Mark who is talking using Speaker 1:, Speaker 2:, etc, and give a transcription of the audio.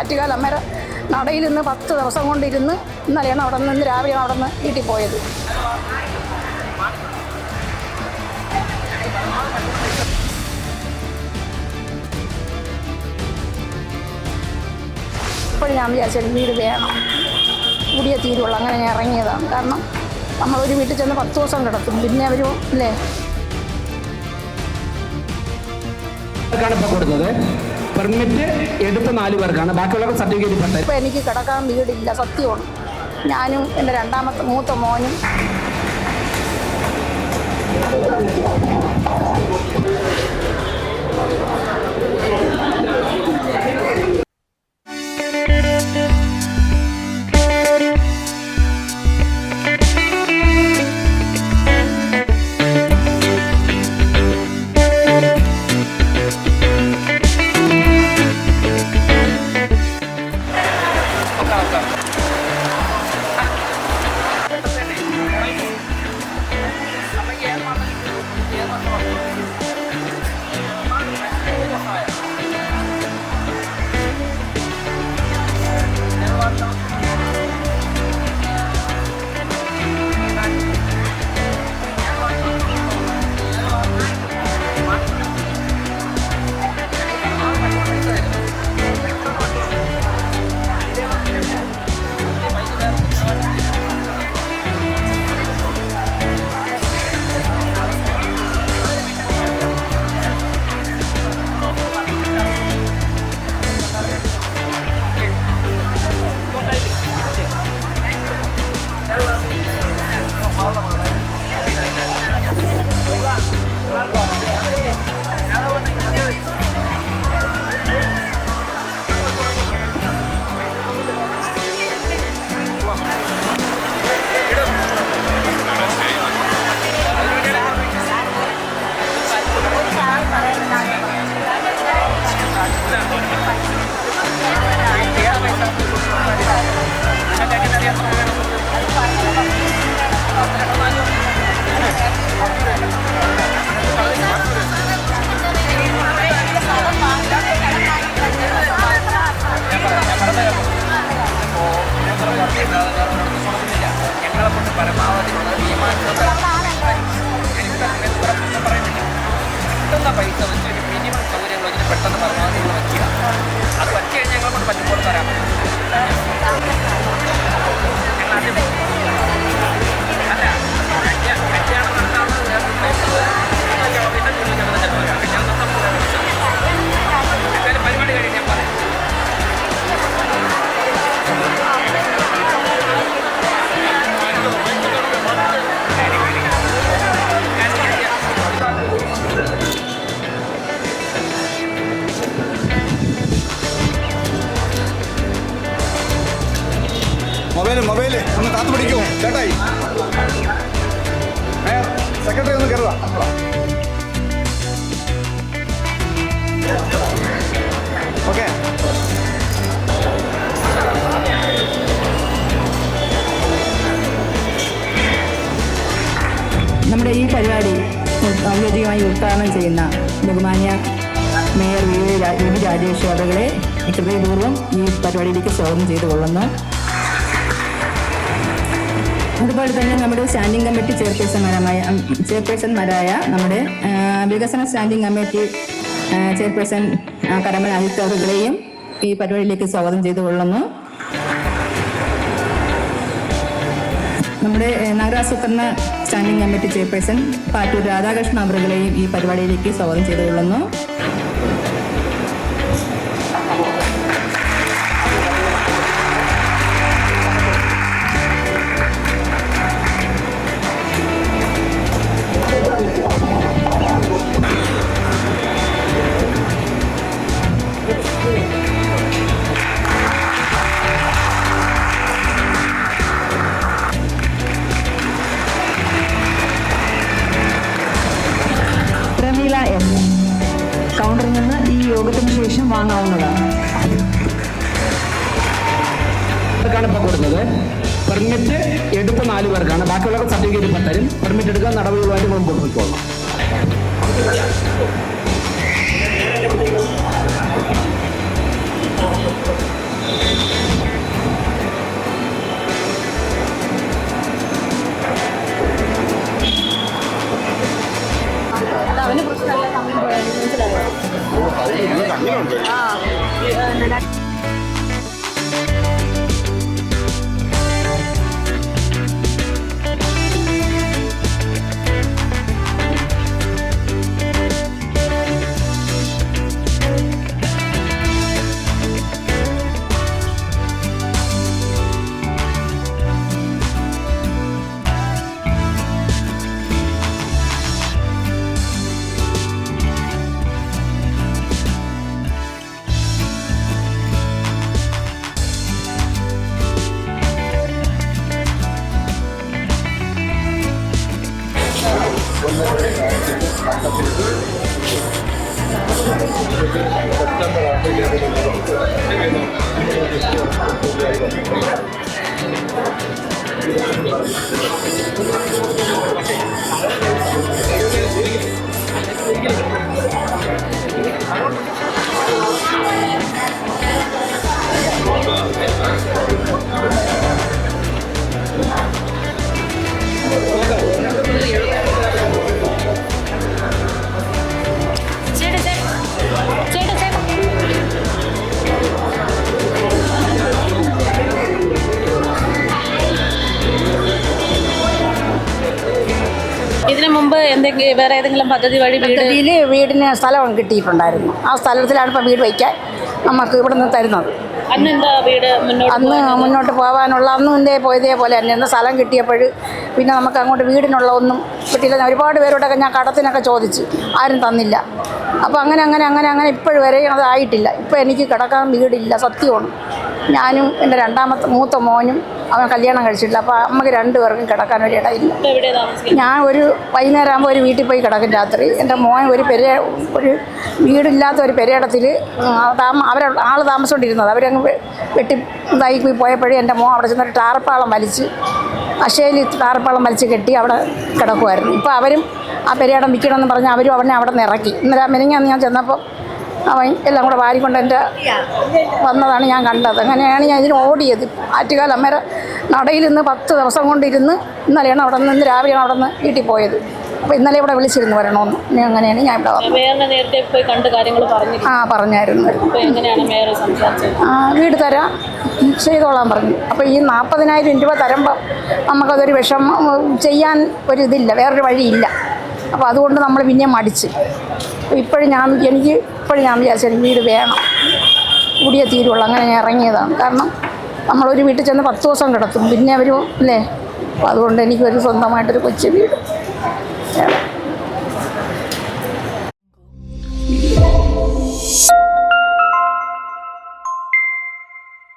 Speaker 1: ആറ്റുകാലമ്മ നടയിലിരുന്ന് 10 ദിവസം കൊണ്ടിരുന്ന് ഇന്നലെയാണ് അവിടെ നിന്ന് രാവിലെയാണ് അവിടെ നിന്ന് വീട്ടിൽ പോയത്. ഇപ്പോഴും ഞാൻ വിചാരിച്ചത് വീട് വേണം, കൂടിയ തീരുള്ളൂ. അങ്ങനെ ഞാൻ ഇറങ്ങിയതാണ്. കാരണം നമ്മളൊരു വീട്ടിൽ ചെന്ന് 10 ദിവസം കിടക്കും, പിന്നെ അവർ അല്ലേ.
Speaker 2: കൊടുത്തത് പെർമിറ്റ് എടുത്ത 4 പേർക്കാണ്, ബാക്കിയുള്ളവർക്ക് സർട്ടിഫിക്കറ്റ്.
Speaker 1: ഇപ്പം എനിക്ക് കിടക്കാൻ വീടില്ല, സത്യമാണ്. ഞാനും എൻ്റെ രണ്ടാമത്തെ മൂത്ത മോനും
Speaker 3: പൈസ വെച്ച് ഒരു മിനിമം സൗകര്യങ്ങൾ വെച്ചിട്ട് പെട്ടെന്ന് പരമാവധി വയ്ക്കുക. അത് വച്ച് കഴിഞ്ഞാൽ ഞങ്ങളെ കൊണ്ട് പറ്റുമ്പോൾ തരാൻ പറ്റും. ഞങ്ങൾ ആദ്യം അല്ല കല്യാണം നടത്താവുന്നത് എന്തായാലും പരിപാടി കഴിഞ്ഞ് ഞാൻ പറയാം.
Speaker 4: മൊബൈല് ഒന്ന് കാത്തു പിടിക്കുമോ ചേട്ടായി? സെക്രട്ടറി ഒന്ന് കയറുക. ഓക്കെ.
Speaker 5: നമ്മുടെ ഈ പരിപാടി ഔദ്യോഗികമായി ഉദ്ഘാടനം ചെയ്യുന്ന ബഹുമാന്യ മേയർ വി രാജേഷ് അവരുടെ ഹൃദയപൂർവ്വം ഈ പരിപാടിയിലേക്ക് സ്വാഗതം ചെയ്തു കൊള്ളുന്നു. അതുപോലെ തന്നെ നമ്മുടെ സ്റ്റാൻഡിംഗ് കമ്മിറ്റി ചെയർപേഴ്സൺമാരായ നമ്മുടെ വികസന സ്റ്റാൻഡിംഗ് കമ്മിറ്റി ചെയർപേഴ്സൺ കരമന അജിത്തവരുകളെയും ഈ പരിപാടിയിലേക്ക് സ്വാഗതം ചെയ്തു കൊള്ളുന്നു. നമ്മുടെ നഗരാസൂത്രണ standing committee chairperson Pattoor Radhakrishnan അവരുകളെയും ഈ പരിപാടിയിലേക്ക് സ്വാഗതം ചെയ്തു കൊള്ളുന്നു. കൗണ്ടറിൽ നിന്ന് ഈ യോഗത്തിന് ശേഷം വാങ്ങാവുന്നതാണ്.
Speaker 2: കൊടുത്തത് പെർമിറ്റ് എടുത്ത 4 പേർക്കാണ്, ബാക്കിയുള്ളവർക്ക് സർട്ടിഫിക്കറ്റ് തരും. പെർമിറ്റ് എടുക്കാൻ നടപടികളുമായിട്ട് മുമ്പോട്ട് പോയിക്കോളാം.
Speaker 6: ഇതിനു മുമ്പ് എന്തെങ്കിലും വേറെ ഏതെങ്കിലും പദ്ധതി വഴി
Speaker 1: വീടിന് സ്ഥലം കിട്ടിയിട്ടുണ്ടായിരുന്നു. ആ സ്ഥലത്തിലാണ് ഇപ്പോൾ വീട് വയ്ക്കാൻ നമുക്ക് ഇവിടെ നിന്ന് തരുന്നത്.
Speaker 6: അന്ന് എന്താ വീട്
Speaker 1: അന്ന് മുന്നോട്ട് പോകാനുള്ള അന്നും പോയതേപോലെ തന്നെ ഇന്ന് സ്ഥലം കിട്ടിയപ്പോൾ പിന്നെ നമുക്ക് അങ്ങോട്ട് വീടിനുള്ള ഒന്നും കിട്ടിയില്ല. ഒരുപാട് പേരോടൊക്കെ ഞാൻ കടത്തിനൊക്കെ ചോദിച്ചു, ആരും തന്നില്ല. അപ്പോൾ അങ്ങനെ ഇപ്പോഴും വരെയും അതായിട്ടില്ല. ഇപ്പോൾ എനിക്ക് കിടക്കാൻ വീടില്ല, സത്യമാണ്. ഞാനും എൻ്റെ മൂത്ത മോനും അവൻ കല്യാണം കഴിച്ചിട്ടില്ല. അപ്പോൾ നമുക്ക് രണ്ടുപേർക്കും കിടക്കാൻ ഒരു ഇടയില്ല. ഞാൻ ഒരു വൈകുന്നേരം ആകുമ്പോൾ ഒരു വീട്ടിൽ പോയി കിടക്കും രാത്രി. എൻ്റെ മോൻ ഒരു വീടില്ലാത്ത ഒരു പെരയിടത്തിൽ ആൾ താമസിച്ചുകൊണ്ടിരുന്നത്. അവരങ്ങ് വെട്ടി ഇതായി പോയപ്പോഴും എൻ്റെ മോൻ അവിടെ ചെന്നൊരു ടാർപ്പാളം വലിച്ച് അശയിൽ ടാർപ്പാളം വലിച്ച് കെട്ടി അവിടെ കിടക്കുമായിരുന്നു. ഇപ്പോൾ അവരും ആ പെരയിടം വിൽക്കണമെന്ന് പറഞ്ഞ് അവരും അവനെ അവിടെ നിന്ന് ഇറക്കി. ഇന്നലെ മിനിങ്ങാന്ന് ഞാൻ ചെന്നപ്പോൾ അവൻ എല്ലാം കൂടെ വാരിക്കൊണ്ട് എൻ്റെ വന്നതാണ് ഞാൻ കണ്ടത്. അങ്ങനെയാണ് ഞാൻ ഇതിന് ഓടിയത്. ആറ്റുകാൽ അമ്മേരെ നടയിൽ നിന്ന് 10 ദിവസം കൊണ്ടിരുന്ന് ഇന്നലെയാണ് അവിടെ നിന്ന് രാവിലെയാണ് അവിടെ നിന്ന് വീട്ടിൽ പോയത്. അപ്പോൾ ഇന്നലെ ഇവിടെ വിളിച്ചിരുന്നു വരണമെന്ന്. അങ്ങനെയാണ് ഞാൻ ഇവിടെ വന്നത്.
Speaker 6: നേരത്തെ പോയി കണ്ട് കാര്യങ്ങൾ
Speaker 1: പറഞ്ഞായിരുന്നു. വീട് തരാം ചെയ്തോളാൻ പറഞ്ഞു. അപ്പോൾ ഈ 40,000 രൂപ തരുമ്പം നമുക്കതൊരു ചെയ്യാൻ ഒരിതില്ല, വേറൊരു വഴിയില്ല. അപ്പോൾ അതുകൊണ്ട് നമ്മൾ പിന്നെ മടിച്ച്. ഇപ്പോഴും ഞാൻ വിചാരിച്ചു വീട് വേണം, കൂടിയേ തീരുള്ളൂ. അങ്ങനെ ഞാൻ ഇറങ്ങിയതാണ്. കാരണം നമ്മളൊരു വീട്ടിൽ ചെന്ന് 10 ദിവസം കിടത്തും, പിന്നെ അവർ അല്ലേ. അപ്പോൾ അതുകൊണ്ട് എനിക്കൊരു സ്വന്തമായിട്ടൊരു കൊച്ചു വീട്